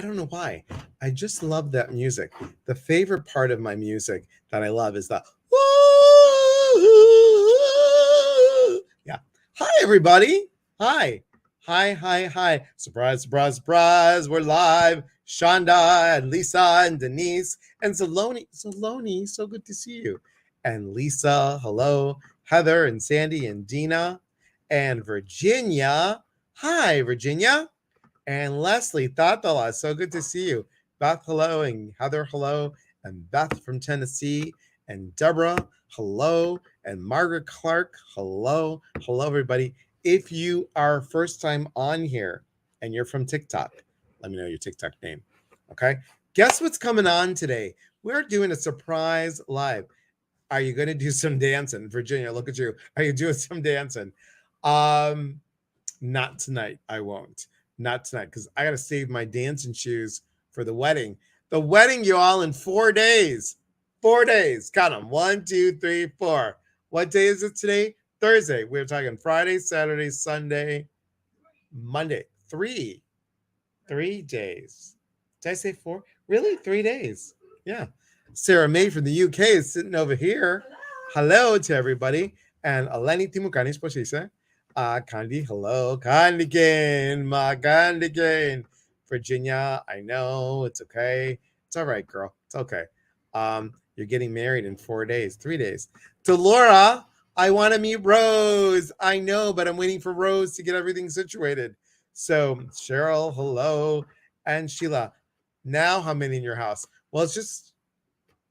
I don't know why. I just love that music. The favorite part of my music that I love is the woo. Yeah. Hi, everybody. Hi. Hi. Surprise, surprise, surprise. We're live. Shonda and Lisa and Denise and Saloni. Saloni, so good to see you. And Lisa, hello. Heather and Sandy and Dina and Virginia. Hi, Virginia. And Leslie, Tatala, so good to see you. Beth, hello. And Heather, hello. And Beth from Tennessee. And Deborah, hello. And Margaret Clark, hello. Hello, everybody. If you are first time on here and you're from TikTok, let me know your TikTok name. Okay. Guess what's coming on today? We're doing a surprise live. Are you going to do some dancing? Virginia, look at you. Are you doing some dancing? Not tonight. I won't. Not tonight because I got to save my dancing shoes for the wedding. The wedding, you all, in 4 days. 4 days. Count them. 1, 2, 3, 4. What day is it today? Thursday. We're talking Friday, Saturday, Sunday, Monday. 3 days. Did I say 4? Really? 3 days. Yeah. Sarah May from the UK is sitting over here. Hello to everybody. And Eleni Timukanis Posise. Candy, hello. Candy Cane, my Candy Cane. Virginia, I know. It's okay. It's all right, girl. It's okay. You're getting married in 4 days, 3 days. To Laura, I want to meet Rose. I know, but I'm waiting for Rose to get everything situated. So, Cheryl, hello. And Sheila, now how many in your house? Well, it's just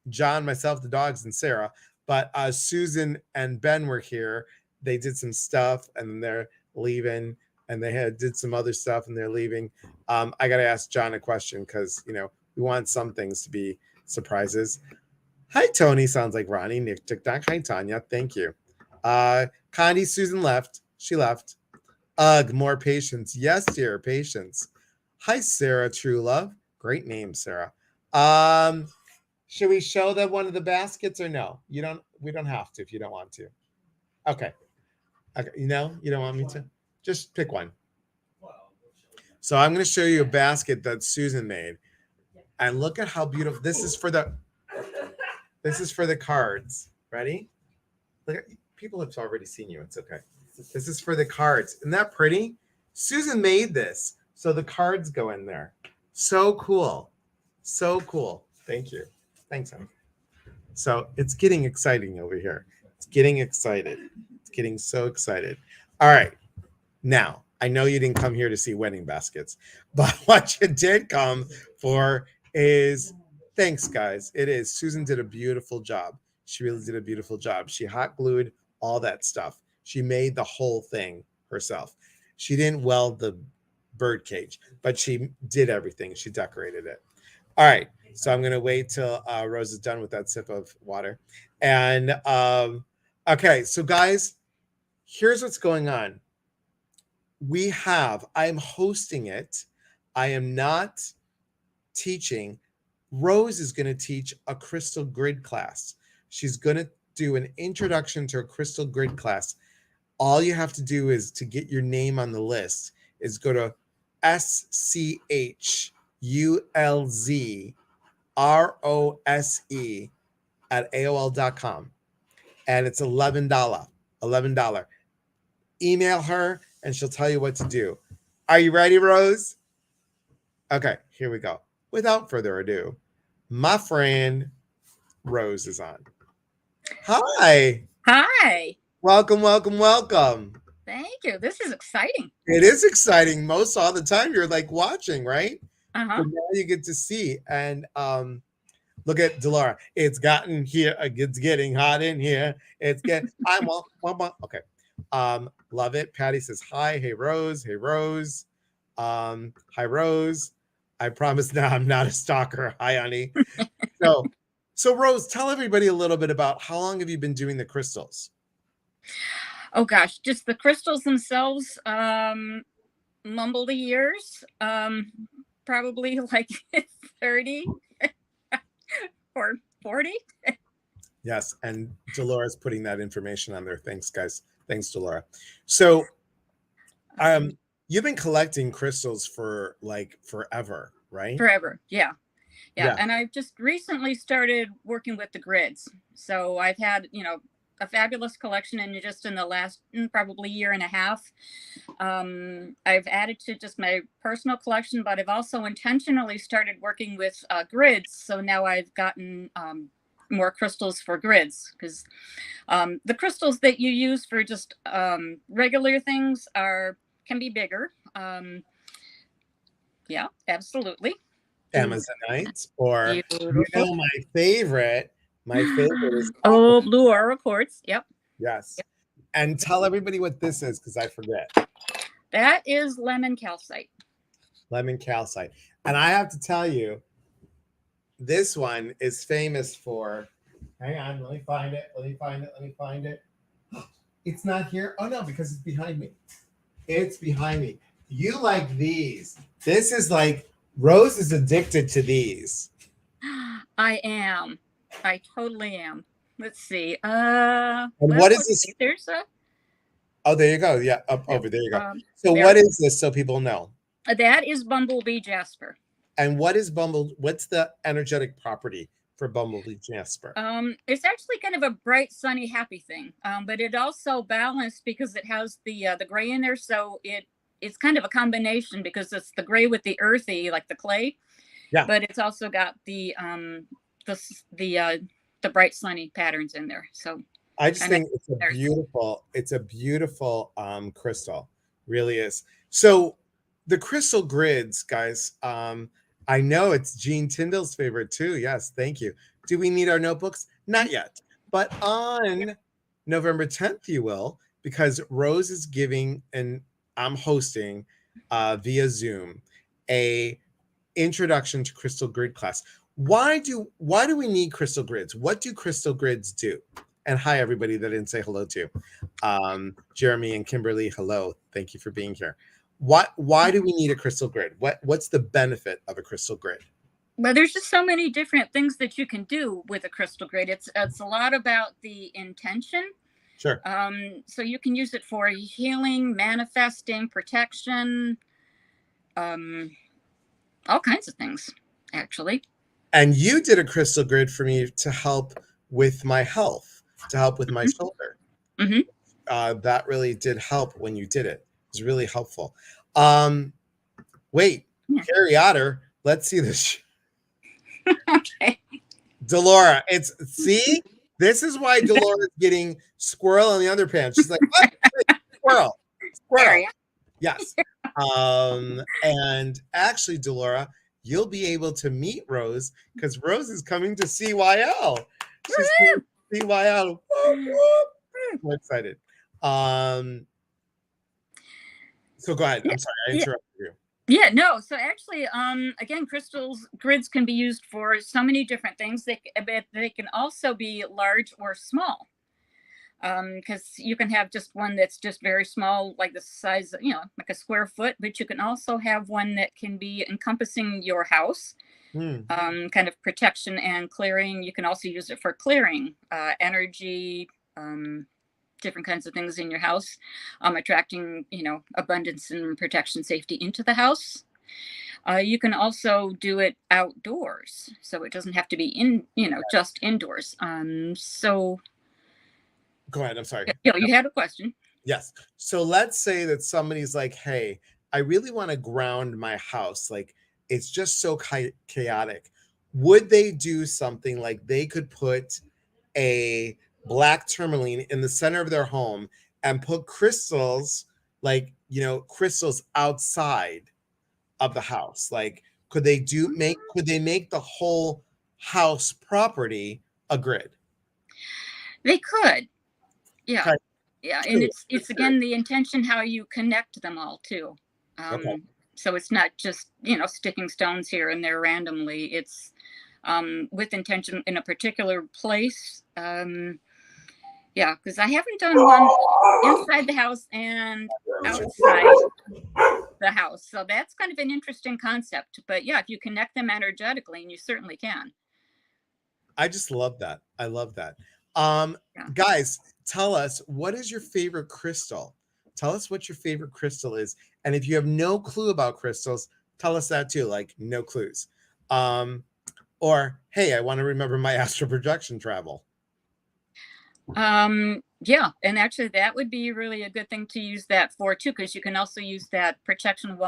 John, myself, the dogs, and Sarah. But Susan and Ben were here. They did some stuff and they're leaving, and they did some other stuff and they're leaving. I got to ask John a question because, we want some things to be surprises. Hi, Tony. Sounds like Ronnie. Nick TikTok. Hi, Tanya. Thank you. Connie, Susan left. She left. Ugh, more patience. Yes, dear, patience. Hi, Sarah, true love. Great name, Sarah. Should we show them one of the baskets or no? We don't have to if you don't want to. Okay. You don't want me to? Just pick one. So I'm going to show you a basket that Susan made. And look at how beautiful. This is for the cards. Ready? Look at, people have already seen you. It's okay. This is for the cards. Isn't that pretty? Susan made this. So the cards go in there. So cool. So cool. Thank you. Thanks, honey. So it's getting exciting over here. It's getting excited. It's getting so excited. All right. Now, I know you didn't come here to see wedding baskets, but what you did come for is thanks, guys. It is. Susan did a beautiful job. She really did a beautiful job. She hot glued all that stuff. She made the whole thing herself. She didn't weld the bird cage, but she did everything. She decorated it. All right. So I'm going to wait till Rose is done with that sip of water. And okay. So guys, here's what's going on. I'm hosting it. I am not teaching. Rose is going to teach a crystal grid class. She's going to do an introduction to a crystal grid class. All you have to do is to get your name on the list is go to schulzrose@AOL.com. And it's $11. $11. Email her and she'll tell you what to do. Are you ready, Rose? Okay, here we go. Without further ado, my friend Rose is on. Hi. Hi. Welcome. Thank you. This is exciting. It is exciting. Most all the time you're like watching, right? Uh-huh. So now you get to see. And look at Delora. It's gotten here. It's getting hot in here. It's getting. Okay. Love it. Patty says hi. Hey Rose. Hey Rose. Hi Rose. I promise now I'm not a stalker. Hi, honey. So Rose, tell everybody a little bit about how long have you been doing the crystals? Oh gosh, just the crystals themselves, mumble the years, probably like 30 or 40. Yes, and Delora's putting that information on there. Thanks, guys. Thanks, Delora. So, you've been collecting crystals for like forever. right? Forever. Yeah. Yeah. And I've just recently started working with the grids. So I've had, a fabulous collection in just in the last probably year and a half. I've added to just my personal collection, but I've also intentionally started working with grids. So now I've gotten more crystals for grids, because the crystals that you use for just regular things can be bigger. Yeah, absolutely. Amazonites, or Beautiful. my favorite is Oh, blue aura quartz. Yep. yes. And tell everybody what this is, because I forget. That is lemon calcite. Lemon calcite. And I have to tell you, this one is famous for, hang on, let me find it. It's not here. Oh no, because it's behind me. It's behind me. You like these. This is like, Rose is addicted to these. I am. I totally am. Let's see. And what is this? There's a. Oh, there you go. Yeah, up over there you go. So there. What is this, so people know? That is Bumblebee Jasper. And what's the energetic property for Bumblebee Jasper? It's actually kind of a bright, sunny, happy thing. But it also balanced because it has the gray in there, so it's kind of a combination, because it's the gray with the earthy, like the clay. Yeah. But it's also got the bright, sunny patterns in there. So I just think it's a beautiful crystal. Really is. So the crystal grids, guys, I know it's Jean Tyndall's favorite too. Yes, thank you. Do we need our notebooks? Not yet. But on November 10th, you will, because Rose is giving, and I'm hosting via Zoom, a introduction to crystal grid class. Why do we need crystal grids? What do crystal grids do? And hi, everybody that I didn't say hello to. Jeremy and Kimberly, hello. Thank you for being here. Why do we need a crystal grid? What's the benefit of a crystal grid? Well, there's just so many different things that you can do with a crystal grid. It's a lot about the intention. Sure. So you can use it for healing, manifesting, protection, all kinds of things, actually. And you did a crystal grid for me to help with my health, to help with my shoulder. Mm-hmm. That really did help when you did it. It was really helpful. Wait, Harry Otter, let's see this. Okay. Delora, see? This is why Delora is getting squirrel in the underpants. She's like, what? Squirrel. Yes. And actually, Delora, you'll be able to meet Rose, because Rose is coming to CYL. She's coming to CYL. I'm excited. So go ahead. I'm sorry, I interrupted you. Yeah, no. So actually, again, grids can be used for so many different things. They can also be large or small. Because you can have just one that's just very small, like the size, like a square foot, but you can also have one that can be encompassing your house, kind of protection and clearing. You can also use it for clearing energy, different kinds of things in your house, attracting, abundance and protection, safety into the house. You can also do it outdoors, so it doesn't have to be just indoors. So go ahead. I'm sorry. You had a question. Yes. So let's say that somebody's like, hey, I really want to ground my house. Like, it's just so chaotic. Would they do something like they could put a black tourmaline in the center of their home and put crystals, like, crystals outside of the house? Like, could they make the whole house property a grid? They could. Yeah. Okay. Yeah. And it's again, the intention, how you connect them all too. Okay. So it's not just, sticking stones here and there randomly. It's with intention in a particular place. Yeah, because I haven't done one inside the house and outside the house. So that's kind of an interesting concept. But yeah, if you connect them energetically, and you certainly can. I just love that. I love that. Guys, tell us, what is your favorite crystal? Tell us what your favorite crystal is. And if you have no clue about crystals, tell us that too. Like no clues. Or hey, I want to remember my astral projection travel. Yeah, and actually that would be really a good thing to use that for too, because you can also use that protection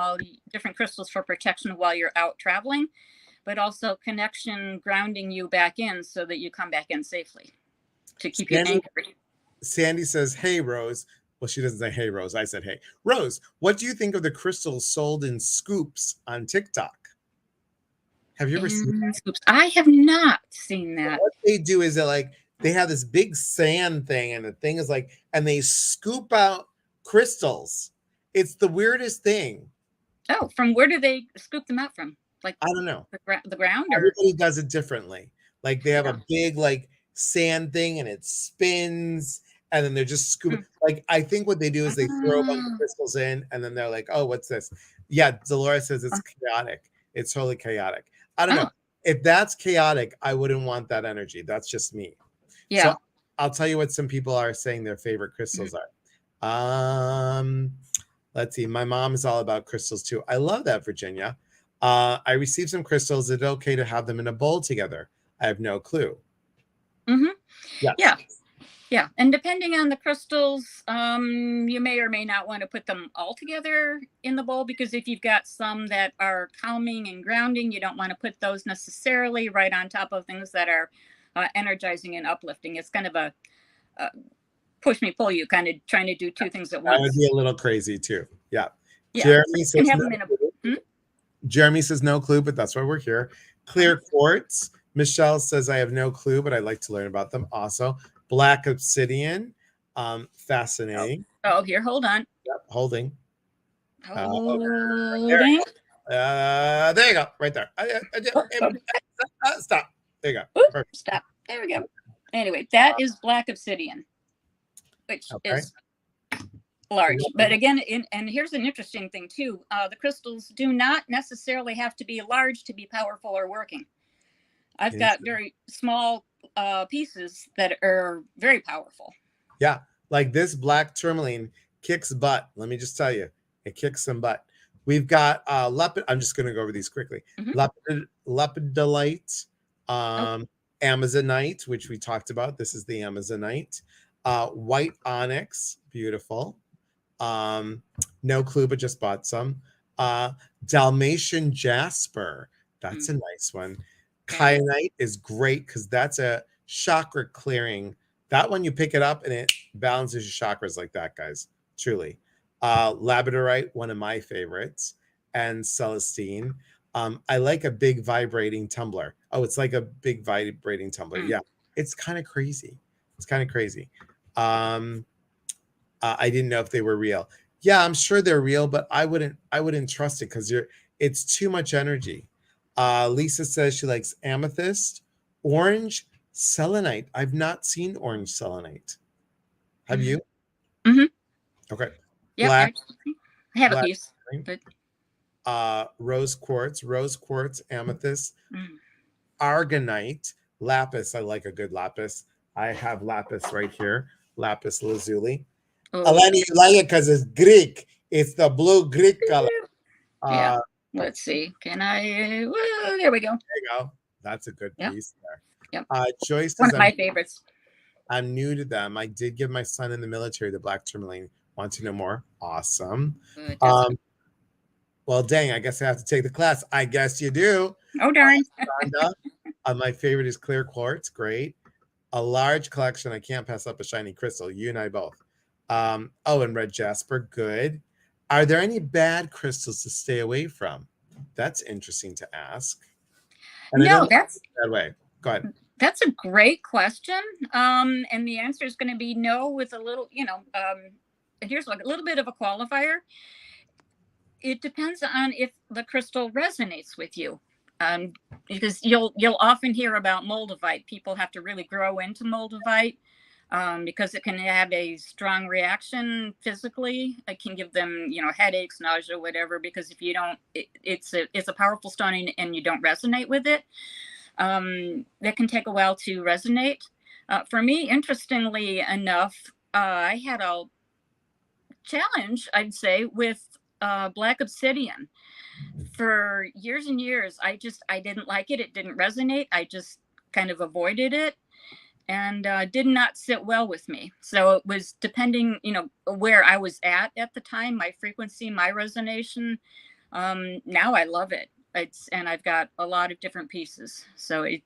different crystals for protection while you're out traveling, but also connection grounding you back in so that you come back in safely to keep you anchored. Sandy says, hey, Rose. Well, she doesn't say, hey, Rose. I said, hey. Rose, what do you think of the crystals sold in scoops on TikTok? Have you ever seen that? Scoops? I have not seen that. What they do is they have this big sand thing, and the thing is and they scoop out crystals. It's the weirdest thing. Oh, from where do they scoop them out from? Like, I don't know. The ground? Or? Everybody does it differently. Like they have a big sand thing, and it spins, and then they're just scooping. Like I think what they do is they throw a bunch of crystals in, and then they're like, "Oh, what's this?" Yeah, Dolores says it's chaotic. It's totally chaotic. I don't know. If that's chaotic, I wouldn't want that energy. That's just me. Yeah. So I'll tell you what some people are saying their favorite crystals are. Let's see. My mom is all about crystals too. I love that, Virginia. I received some crystals. Is it okay to have them in a bowl together? I have no clue. Yes. Yeah. And depending on the crystals, you may or may not want to put them all together in the bowl, because if you've got some that are calming and grounding, you don't want to put those necessarily right on top of things that are energizing and uplifting. It's kind of a push me, pull you, kind of trying to do two things at once. That would be a little crazy too. Yeah. Jeremy says Jeremy says no clue, but that's why we're here. Clear quartz. Michelle says I have no clue, but I'd like to learn about them also. Black obsidian. Fascinating. Oh, here, hold on. Yep, holding. Holding. There you go. Right there. Stop. There you go. Oops, stop. There we go. Anyway, that is black obsidian, which is large. But again, and here's an interesting thing too. The crystals do not necessarily have to be large to be powerful or working. I've got very small pieces that are very powerful. Yeah, like this black tourmaline kicks butt. Let me just tell you, it kicks some butt. We've got leopard. I'm just going to go over these quickly. Lepidolite, Amazonite, which we talked about. This is the Amazonite. White onyx, beautiful. No clue, but just bought some. Dalmatian jasper, that's a nice one. Kyanite is great because that's a chakra clearing. That one, you pick it up and it balances your chakras like that, guys. Truly. Labradorite, one of my favorites, and Celestine. I like a big vibrating tumbler. Oh, it's like a big vibrating tumbler. Yeah, it's kind of crazy. It's kind of crazy. I didn't know if they were real. Yeah, I'm sure they're real, but I wouldn't trust it because it's too much energy. Lisa says she likes amethyst, orange selenite. I've not seen orange selenite. Have you? Okay. Yeah, black, I have a piece. But... rose quartz, amethyst, argonite, lapis. I like a good lapis. I have lapis right here. Lapis lazuli. Eleni, you like it because it's Greek. It's the blue Greek color. Yeah. Let's see. Can I? Well, there we go. There you go. That's a good piece there. Yep. Joyce, one of my favorites. I'm new to them. I did give my son in the military the black tourmaline. Want to know more? Awesome. Well, dang, I guess I have to take the class. I guess you do. Oh, darn. My favorite is clear quartz. Great. A large collection. I can't pass up a shiny crystal. You and I both. And red jasper. Good. Are there any bad crystals to stay away from? That's interesting to ask. And no, that's that way. Go ahead. That's a great question. And the answer is going to be no, with a little, here's like a little bit of a qualifier. It depends on if the crystal resonates with you. Because you'll often hear about moldavite. People have to really grow into moldavite. Because it can have a strong reaction physically. It can give them, headaches, nausea, whatever. Because if you don't, it's a powerful stone and you don't resonate with it, that can take a while to resonate. For me, interestingly enough, I had a challenge, I'd say, with black obsidian. for years and years, I didn't like it. It didn't resonate. I just kind of avoided it, and did not sit well with me. So it was depending, where I was at the time, my frequency, my resonation. Now I love it. And I've got a lot of different pieces. So it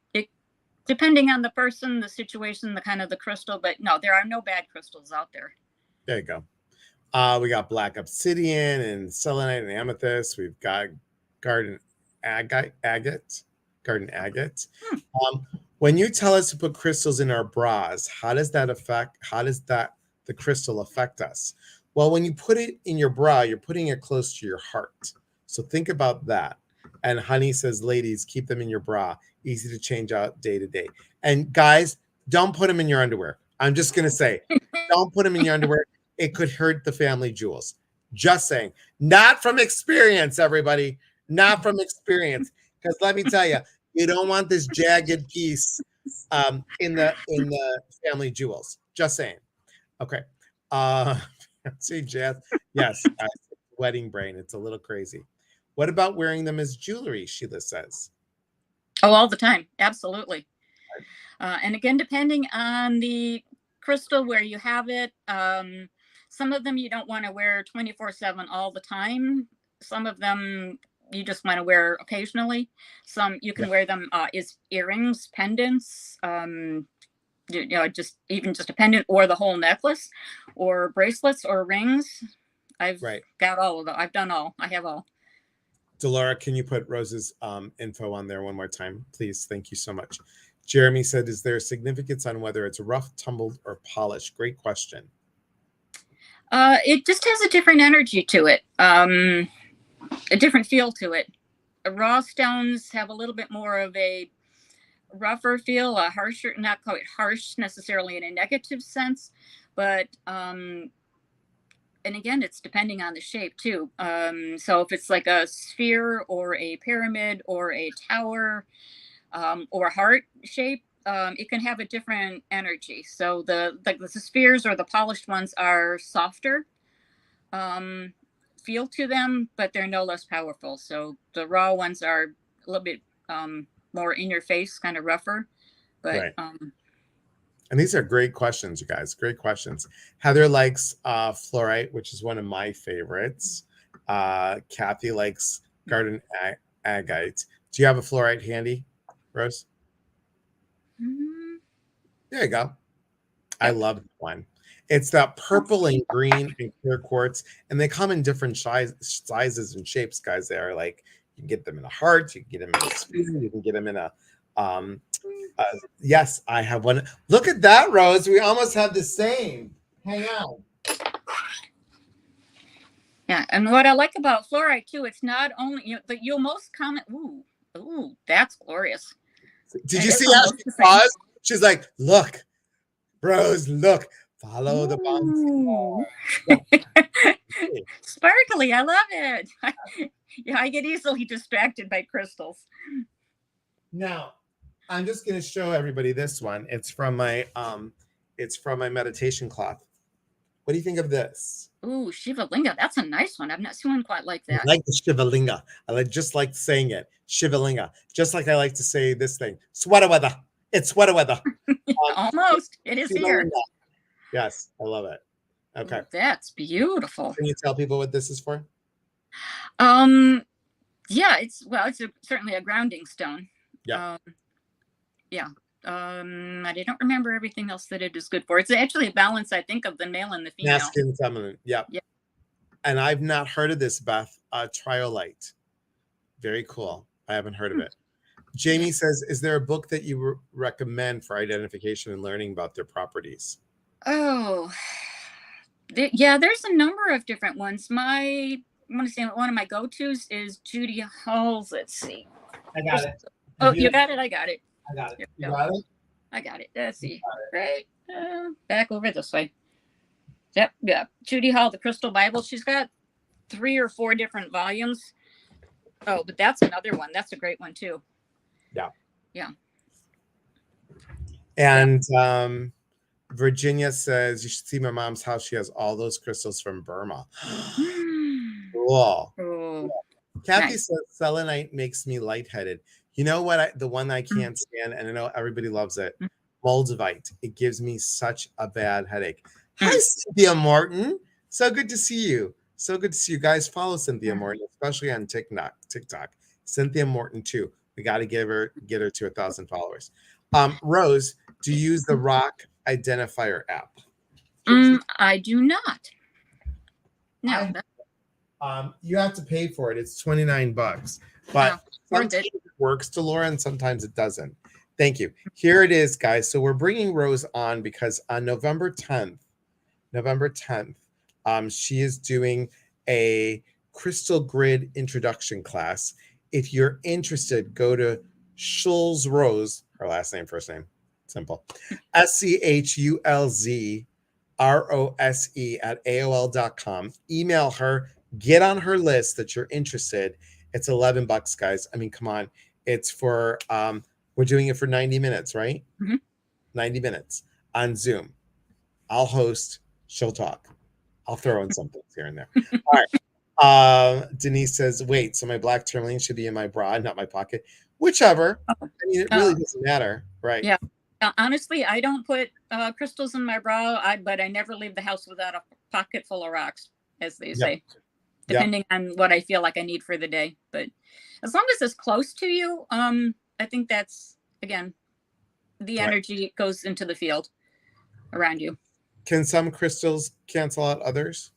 depending on the person, the situation, the kind of the crystal, but no, there are no bad crystals out there. There you go. We got black obsidian and selenite and amethyst. We've got garden agate. When you tell us to put crystals in our bras, how does the crystal affect us? Well, when you put it in your bra, you're putting it close to your heart. So think about that. And Honey says, ladies, keep them in your bra. Easy to change out day to day. And guys, don't put them in your underwear. I'm just going to say, don't put them in your underwear. It could hurt the family jewels. Just saying. Not from experience, everybody. Not from experience. Because let me tell you, you don't want this jagged piece in the family jewels. Just saying. Okay. See, Jazz. Yes. Wedding brain. It's a little crazy. What about wearing them as jewelry? Sheila says. Oh, all the time. Absolutely. And again, depending on the crystal where you have it, some of them you don't want to wear 24/7 all the time. Some of them you just want to wear occasionally. Some you can wear them as earrings, pendants, just a pendant or the whole necklace, or bracelets or rings. I've got all of them. I've done all. I have all. Delora, can you put Rose's info on there one more time, please? Thank you so much. Jeremy said, is there significance on whether it's rough, tumbled, or polished? Great question. It just has a different energy to it, a different feel to it. Raw stones have a little bit more of a rougher feel, a harsher, not quite harsh necessarily in a negative sense, but and again, it's depending on the shape too. So if it's like a sphere or a pyramid or a tower or a heart shape, it can have a different energy. So the spheres or the polished ones are softer feel to them, but they're no less powerful. So the raw ones are a little bit more in your face, kind of rougher. But and these are great questions, you guys. Great questions. Heather likes fluorite, which is one of my favorites. Kathy likes garden agate. Do you have a fluorite handy, Rose? Mm-hmm. There you go. I love that one. It's that purple and green and clear quartz, and they come in different sizes and shapes, guys. They are like, you can get them in a heart, you can get them in a sphere, you can get them in a yes, I have one. Look at that, Rose. We almost have the same. Hang on. Yeah, and what I like about fluorite too, it's not only you'll most comment. Ooh, that's glorious. Did you see how she paused? She's like, "Look, Rose, look, follow the bounce." Sparkly, I love it. Yeah, I get easily distracted by crystals. Now, I'm just going to show everybody this one. It's from my meditation cloth. What do you think of this? Ooh, Shivalinga. That's a nice one. I've not seen one quite like that. I like the Shivalinga. I just like saying it. Shivalinga. Just like I like to say this thing. Sweater weather. It's sweater weather. Almost. It is Shivalinga. Here. Yes, I love it. Okay. Ooh, that's beautiful. Can you tell people what this is for? Yeah, it's certainly a grounding stone. Yeah. Yeah. I don't remember everything else that it is good for. It's actually a balance, I think, of the male and the female. Masculine and feminine. Yep. Yeah. And I've not heard of this, Beth. Triolite. Very cool. I haven't heard of it. Jamie says, is there a book that you recommend for identification and learning about their properties? Oh, yeah, there's a number of different ones. I want to say one of my go-tos is Judy Hall's. Let's see. I got it. Oh, you got it? I got it. I got it. You got it? I got it. Let's see. Right. Back over this way. Yep. Yeah. Judy Hall, the Crystal Bible. She's got 3 or 4 different volumes. Oh, but that's another one. That's a great one too. Yeah. Yeah. And Virginia says, you should see my mom's house. She has all those crystals from Burma. Cool. Oh. Kathy Nice. says selenite makes me lightheaded. You know what? The one I can't stand, and I know everybody loves it. Moldavite. It gives me such a bad headache. Hi, Cynthia Morton. So good to see you. So good to see you guys. Follow Cynthia Morton, especially on TikTok. Cynthia Morton too. We got to get her to 1,000 followers. Rose, do you use the Rock Identifier app? I do not. No. You have to pay for it. It's $29, but sometimes it works, Delora, and sometimes it doesn't. Thank you. Here it is, guys. So we're bringing Rose on because on November 10th, she is doing a crystal grid introduction class. If you're interested, go to Schulz Rose, her last name, first name, simple, SCHULZ ROSE at AOL.com. Email her, get on her list that you're interested. It's $11, guys. I mean, come on. It's for we're doing it for 90 minutes, right? 90 minutes on Zoom. I'll host, she'll talk. I'll throw in some things here and there. All right. Denise says, wait, so my black tourmaline should be in my bra, not my pocket. Whichever. I mean, it really doesn't matter, right? Yeah. Honestly, I don't put crystals in my bra, but I never leave the house without a pocket full of rocks, as they say, depending on what I feel like I need for the day. But as long as it's close to you, I think that's, again, the energy goes into the field around you. Can some crystals cancel out others?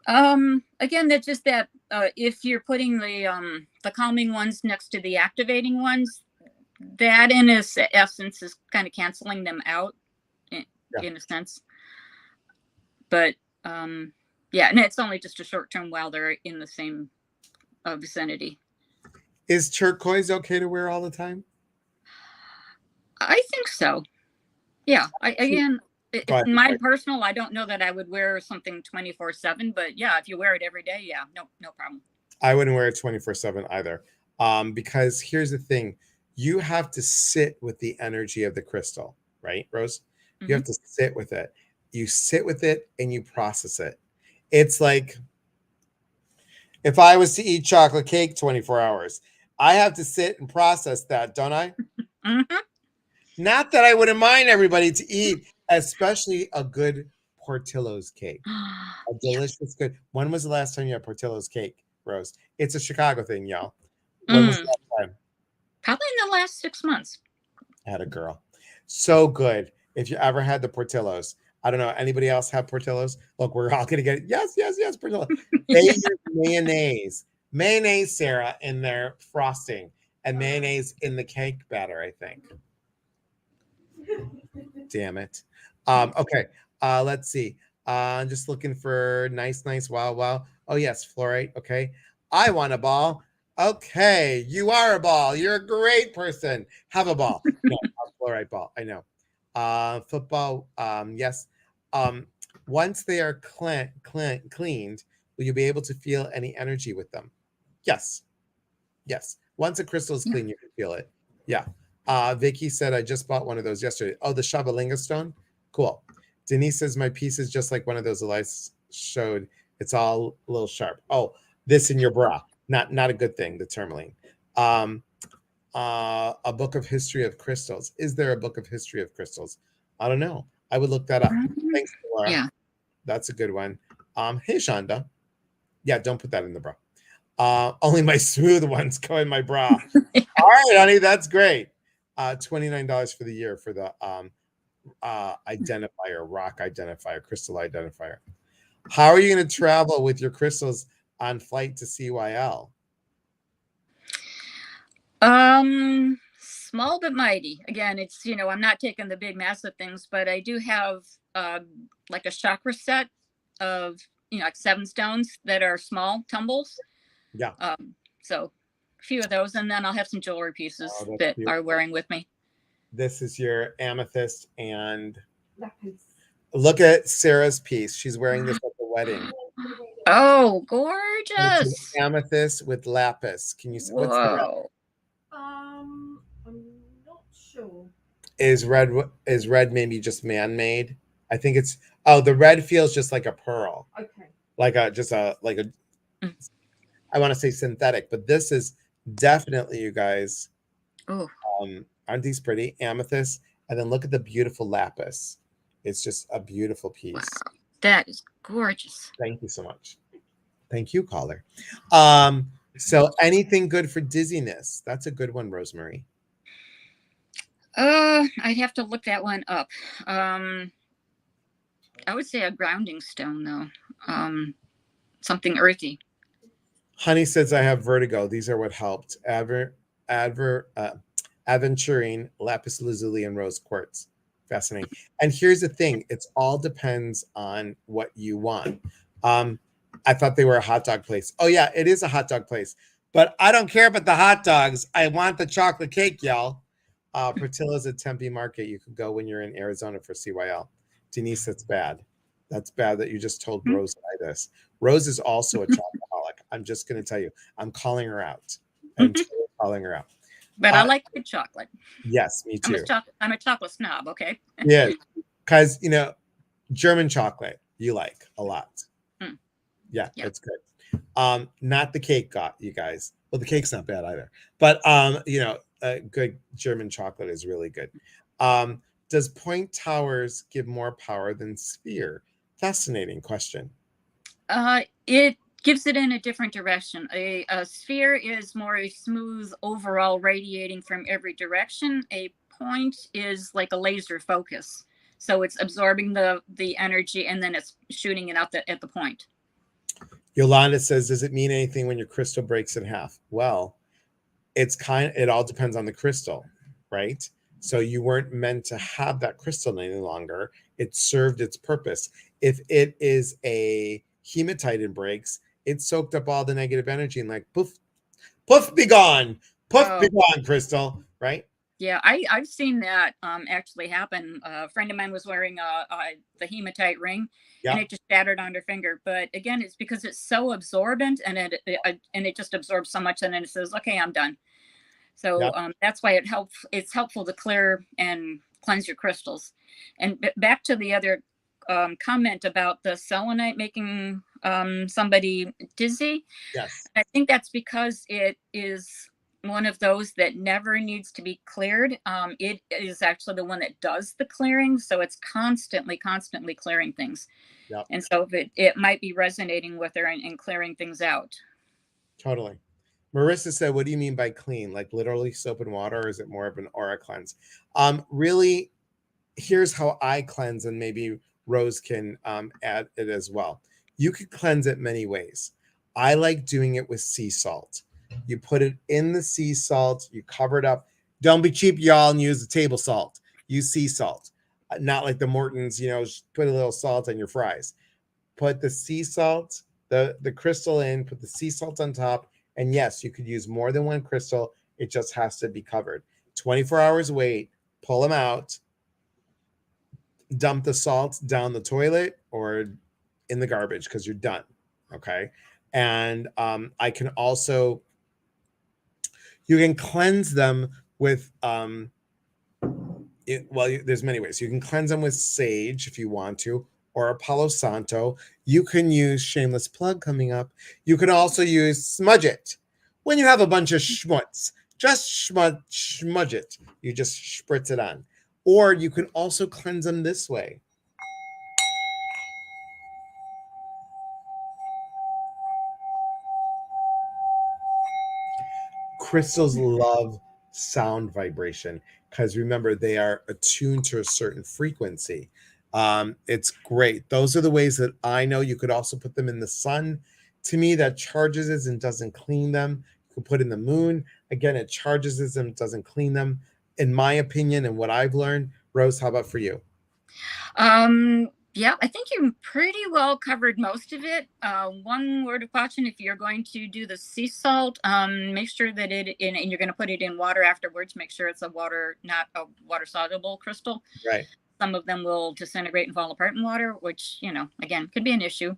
Again, that's just that if you're putting the calming ones next to the activating ones, that in its essence is kind of canceling them out in a sense. But yeah, and it's only just a short term while they're in the same vicinity. Is turquoise okay to wear all the time? I think so. Yeah. My personal, I don't know that I would wear something 24/7, but yeah, if you wear it every day, yeah, no problem. I wouldn't wear it 24/7 either. Because here's the thing. You have to sit with the energy of the crystal, right, Rose? You have to sit with it. You sit with it and you process it. It's like if I was to eat chocolate cake 24 hours, I have to sit and process that, don't I? Not that I wouldn't mind everybody to eat, especially a good Portillo's cake. A delicious good. When was the last time you had Portillo's cake, Rose? It's a Chicago thing, y'all. When was the last time? Probably in the last 6 months. I had a girl. So good. If you ever had the Portillo's. I don't know. Anybody else have Portillo's? Look, we're all going to get it. Yes, Portillo. They use mayonnaise. Mayonnaise, Sarah, in their frosting. And mayonnaise in the cake batter, I think. Damn it. Okay. Let's see. I'm just looking for nice. Wow. Oh, yes. Fluorite. Okay. I want a ball. Okay. You are a ball. You're a great person. Have a ball. No, a fluorite ball. I know. Football. Yes. Once they are cleaned, will you be able to feel any energy with them? Yes. Once a crystal is clean, you can feel it. Yeah. Vicky said, I just bought one of those yesterday. Oh, the Shavalinga stone? Cool. Denise says, my piece is just like one of those Elias showed. It's all a little sharp. Oh, this in your bra. Not a good thing, the tourmaline. A book of history of crystals. Is there a book of history of crystals? I don't know. I would look that up. Thanks, Laura. Yeah. That's a good one. Hey, Shonda. Yeah, don't put that in the bra. Only my smooth ones go in my bra. All right, honey, that's great. $29 for the year for the identifier, rock identifier, crystal identifier. How are you going to travel with your crystals on flight to CYL? Small but mighty. Again, it's, I'm not taking the big massive things, but I do have like a chakra set of, like 7 stones that are small tumbles. Yeah. So a few of those, and then I'll have some jewelry pieces that are wearing with me. This is your amethyst, and look at Sarah's piece. She's wearing this at the wedding. Oh, gorgeous! Amethyst with lapis. Can you see what's the red? I'm not sure. Is red maybe just man-made? I think it's the red feels just like a pearl. Okay. Like a I want to say synthetic, but this is definitely, you guys, Oh, aren't these pretty? Amethyst. And then look at the beautiful lapis. It's just a beautiful piece. wow. That is gorgeous. Thank you so much. Thank you, caller. So anything good for dizziness? That's a good one, Rosemary. I'd have to look that one up. I would say a grounding stone, though. Something earthy. Honey says I have vertigo. These are what helped. Aventurine, lapis lazuli, and rose quartz. Fascinating. And here's the thing: it's all depends on what you want. I thought they were a hot dog place. Oh yeah, it is a hot dog place, but I don't care about the hot dogs. I want the chocolate cake, y'all. Portillo's at Tempe Market. You could go when you're in Arizona for CYL. Denise, that's bad. That's bad that you just told Rose this. Rose is also a chocoholic. I'm just going to tell you. I'm calling her out. I'm totally calling her out. But I like good chocolate. Yes, me too. I'm a chocolate snob, okay? Yeah, because, German chocolate you like a lot. Yeah, it's good. Not the cake, you guys. Well, the cake's not bad either. But, good German chocolate is really good. Does point towers give more power than sphere? Fascinating question. It gives it in a different direction. A sphere is more a smooth overall radiating from every direction. A point is like a laser focus. So it's absorbing the energy and then it's shooting it out at the point. Yolanda says, does it mean anything when your crystal breaks in half? Well, it all depends on the crystal, right? So you weren't meant to have that crystal any longer. It served its purpose. If it is a hematite and breaks, it soaked up all the negative energy and like poof, poof, be gone, poof, be gone, crystal, right? Yeah, I've seen that actually happen. A friend of mine was wearing the hematite ring, and it just shattered on her finger. But again, it's because it's so absorbent, and it just absorbs so much, and then it says, "Okay, I'm done." So that's why it's helpful to clear and cleanse your crystals. And back to the other comment about the selenite making somebody dizzy. Yes, I think that's because it is one of those that never needs to be cleared. It is actually the one that does the clearing, so it's constantly clearing things. And so it might be resonating with her and clearing things out. Totally. Marissa said, what do you mean by clean? Like literally soap and water, or is it more of an aura cleanse? Really, here's how I cleanse, and maybe Rose can add it as well. You could cleanse it many ways. I like doing it with sea salt. You put it in the sea salt, you cover it up. Don't be cheap, y'all, and use the table salt. Use sea salt. Not like the Mortons, put a little salt on your fries. Put the sea salt, the crystal in, put the sea salt on top. And yes, you could use more than one crystal. It just has to be covered. 24 hours wait, pull them out, dump the salt down the toilet or in the garbage because you're done. Okay. And I can also, you can cleanse them with, there's many ways. You can cleanse them with sage if you want to, or a Palo Santo. You can use, shameless plug coming up, you can also use smudge it. When you have a bunch of schmutz, just smudge it. You just spritz it on. Or you can also cleanse them this way. Crystals love sound vibration because remember, they are attuned to a certain frequency. It's great. Those are the ways that I know. You could also put them in the sun. To me, that charges it and doesn't clean them. You can put in the moon. Again, it charges it and doesn't clean them. In my opinion, and what I've learned. Rose, how about for you? Yeah, I think you pretty well covered most of it. One word of caution: if you're going to do the sea salt, make sure that and you're going to put it in water afterwards. Make sure it's not a water soluble crystal. Right. Some of them will disintegrate and fall apart in water, which, again, could be an issue.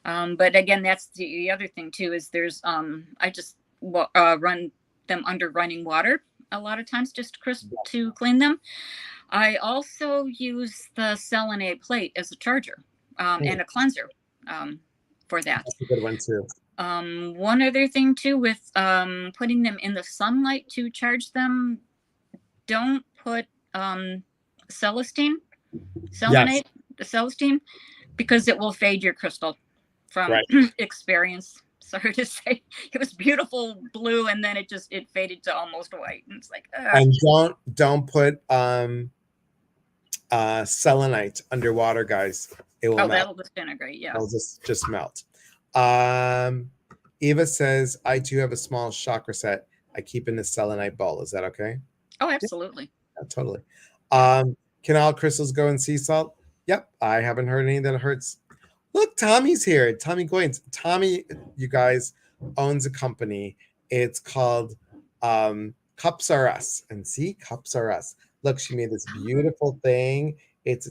But again, that's the other thing too, is there's, I just run them under running water a lot of times just to clean them. I also use the selenite plate as a charger and a cleanser for that. That's a good one too. One other thing too with putting them in the sunlight to charge them, don't put celestine, Yes. celestine, because it will fade your crystal from experience. Sorry to say, it was beautiful blue and then it faded to almost white, and it's like, And don't put selenite underwater, guys. It will melt. That'll disintegrate. Yeah, It'll just melt. Eva says, I too have a small chakra set I keep in the selenite bowl. Is that okay? Oh, absolutely. Yeah, totally. Can all crystals go in sea salt? Yep. I haven't heard any that hurts. Look, Tommy's here. Tommy Goins. Tommy, you guys, owns a company. It's called Cups R Us. And see, Cups R Us. Look, she made this beautiful thing. It's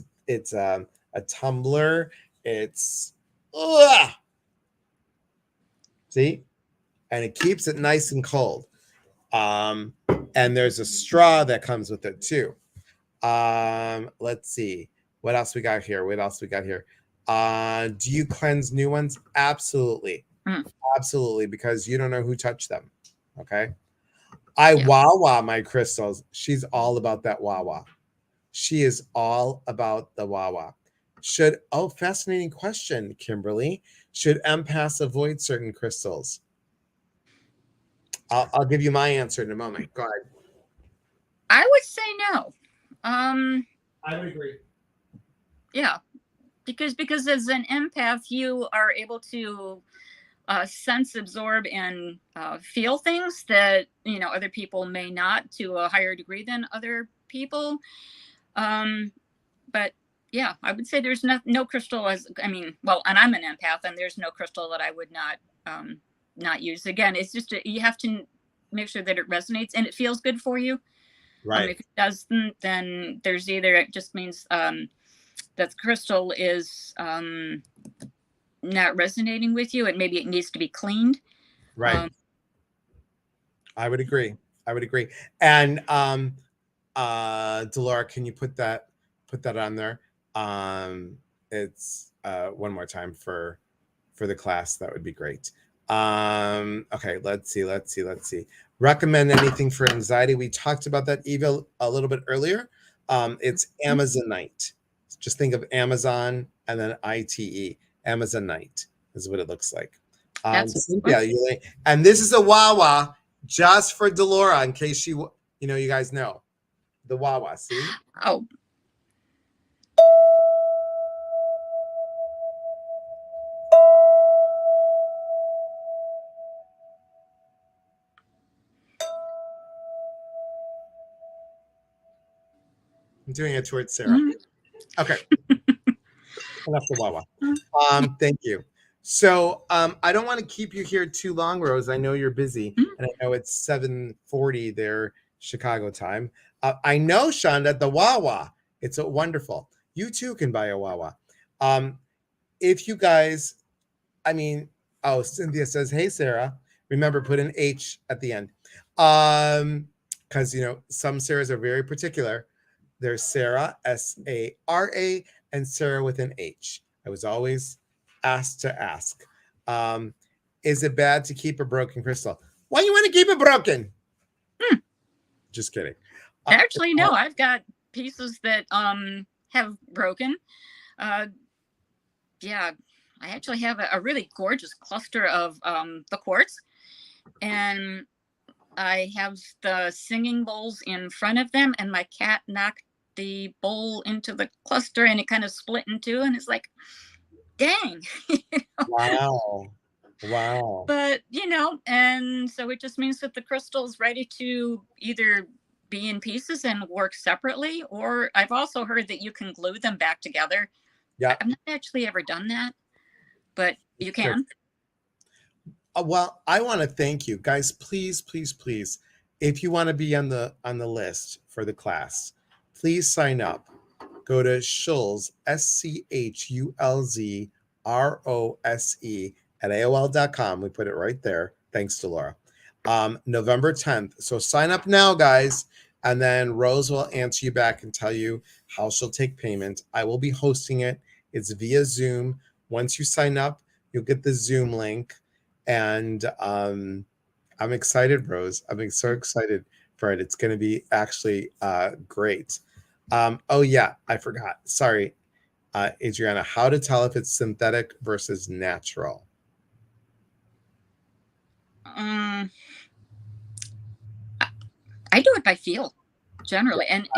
a tumbler. It's see, and it keeps it nice and cold. And there's a straw that comes with it too. Let's see what else we got here. Do you cleanse new ones? Absolutely. Absolutely, because you don't know who touched them. Okay. Wawa my crystals. She's all about that Wawa. She is all about the Wawa. Fascinating question, Kimberly. Should empaths avoid certain crystals? I'll give you my answer in a moment. Go ahead. I would say no. I would agree. Yeah, because as an empath, you are able to sense, absorb, and feel things that other people may not, to a higher degree than other people. But yeah, I would say there's no crystal and I'm an empath, and there's no crystal that I would not use. Again, it's just you have to make sure that it resonates and it feels good for you. Right. If it doesn't, then there's it just means that the crystal is not resonating with you, and maybe it needs to be cleaned. Right. I would agree. And Delora, can you put that on there? It's one more time for the class. That would be great. Okay, let's see. Recommend anything for anxiety? We talked about that, Eva, a little bit earlier. It's Amazonite. Just think of Amazon and then ITE. Amazonite is what it looks like. And this is a Wawa just for Delora, in case you guys know the Wawa. See? Oh. I'm doing it towards Sarah. Okay. Enough the Wawa. Thank you. So I don't want to keep you here too long, Rose. I know you're busy, and I know it's 7:40 there, Chicago time. I know, Sean, that the Wawa, it's wonderful. You too can buy a Wawa. If you guys, Cynthia says, hey, Sarah, remember, put an H at the end. Because, some Sarahs are very particular. There's Sarah, S-A-R-A, and Sarah with an H. I was always asked to ask, is it bad to keep a broken crystal? Why do you want to keep it broken? Just kidding. Actually, no, I've got pieces that have broken. Yeah, I actually have a really gorgeous cluster of the quartz, and I have the singing bowls in front of them, and my cat knocked the bowl into the cluster and it kind of split in two, and it's like, dang. Wow. But and so it just means that the crystal's ready to either be in pieces and work separately, or I've also heard that you can glue them back together. Yeah, I've not actually ever done that, but you can. Well, I want to thank you guys. Please, if you want to be on the list for the class, please sign up. Go to Schulz, SCHULZROSE at AOL.com. We put it right there. Thanks to Laura. November 10th. So sign up now, guys. And then Rose will answer you back and tell you how she'll take payment. I will be hosting it. It's via Zoom. Once you sign up, you'll get the Zoom link. And I'm excited, Rose. I'm so excited for it. It's going to be actually great. Oh, yeah, I forgot. Sorry, Adriana. How to tell if it's synthetic versus natural? I do it by feel, generally, and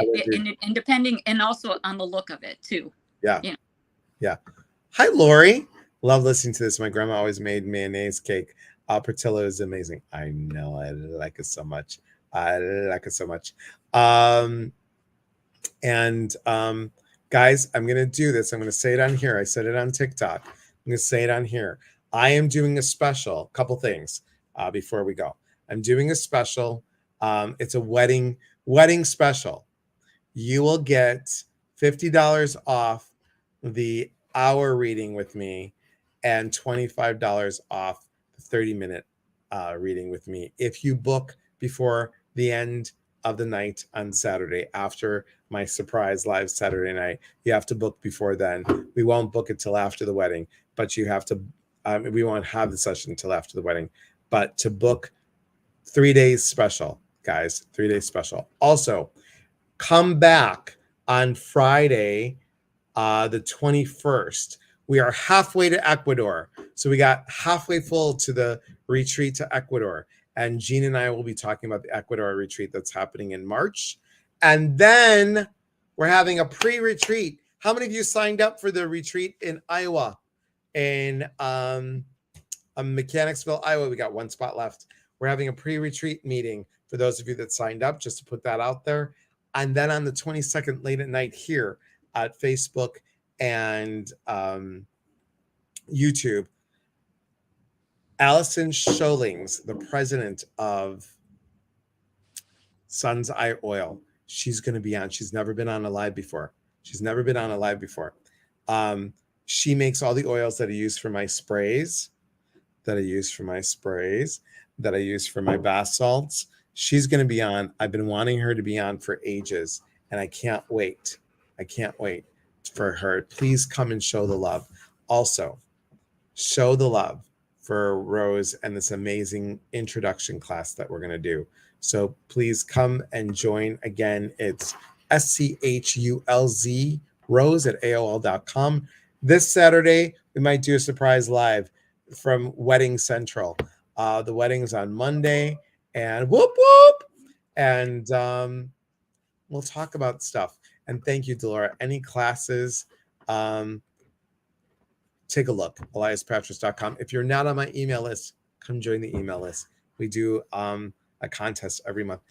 depending, and also on the look of it too. Yeah. You know. Yeah. Hi, Lori. Love listening to this. My grandma always made mayonnaise cake. Portillo is amazing. I know. I like it so much. I like it so much. And guys, I'm going to do this. I'm going to say it on here. I said it on TikTok. I'm going to say it on here. I am doing a special, couple things before we go. I'm doing a special. It's a wedding special. You will get $50 off the hour reading with me and $25 off the 30-minute reading with me if you book before the end of the night on Saturday after my surprise live Saturday night. You have to book before then. We won't book it till after the wedding, but you have to, we won't have the session until after the wedding, but to book 3 days special, guys, 3 days special. Also, come back on Friday, the 21st. We are halfway to Ecuador. So we got halfway full to the retreat to Ecuador. And Jean and I will be talking about the Ecuador retreat that's happening in March. And then we're having a pre-retreat. How many of you signed up for the retreat in Iowa? In Mechanicsville, Iowa. We got one spot left. We're having a pre-retreat meeting for those of you that signed up, just to put that out there. And then on the 22nd, late at night here at Facebook and YouTube, Allison Scholings, the president of Sun's Eye Oil, she's going to be on. She's never been on a live before. She makes all the oils that I use for my sprays, that I use for my bath salts. She's going to be on. I've been wanting her to be on for ages, and I can't wait. For her. Please come and show the love. Also, show the love for Rose and this amazing introduction class that we're going to do. So please come and join. Again, it's SCHULZ Rose at AOL.com. This Saturday, we might do a surprise live from Wedding Central. The wedding's on Monday, and whoop, whoop. And we'll talk about stuff. And thank you, Delora. Any classes, take a look, eliaspatras.com. If you're not on my email list, come join the email list. We do a contest every month.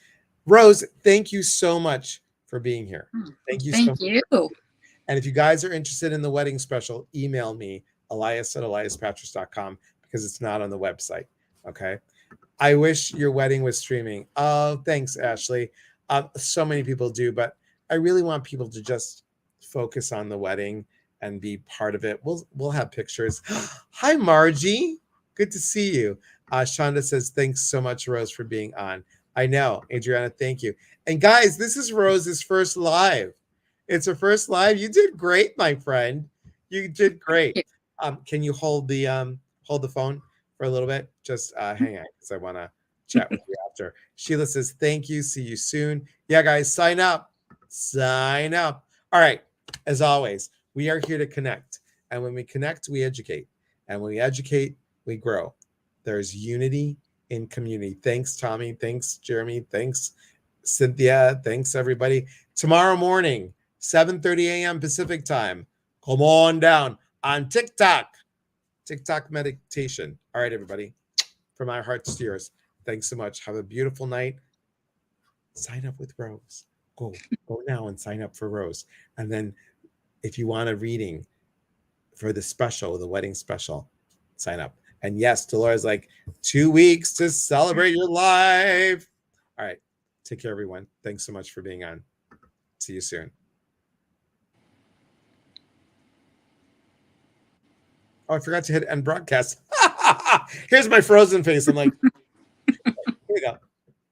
Rose, thank you so much for being here. Thank you. And if you guys are interested in the wedding special, email me, elias@eliaspatras.com, because it's not on the website. Okay. I wish your wedding was streaming. Oh, thanks, Ashley. So many people do, but I really want people to just focus on the wedding and be part of it. We'll have pictures. Hi, Margie. Good to see you. Shonda says, thanks so much, Rose, for being on. I know. Adriana, thank you. And guys, this is Rose's first live. It's her first live. You did great, my friend. You did great. Can you hold the phone for a little bit? Just hang on, because I want to chat with you after. Sheila says, thank you. See you soon. Yeah, guys, sign up. All right. As always, we are here to connect. And when we connect, we educate. And when we educate, we grow. There's unity in community. Thanks, Tommy. Thanks, Jeremy. Thanks, Cynthia. Thanks, everybody. Tomorrow morning, 7:30 a.m. Pacific time. Come on down on TikTok meditation. All right, everybody. From our hearts to yours. Thanks so much. Have a beautiful night. Sign up with Rose. Go now and sign up for Rose. And then if you want a reading for the special, the wedding special, sign up. And yes, Dolores, like 2 weeks to celebrate your life. All right. Take care, everyone. Thanks so much for being on. See you soon. Oh, I forgot to hit end broadcast. Here's my frozen face. I'm like, here we go.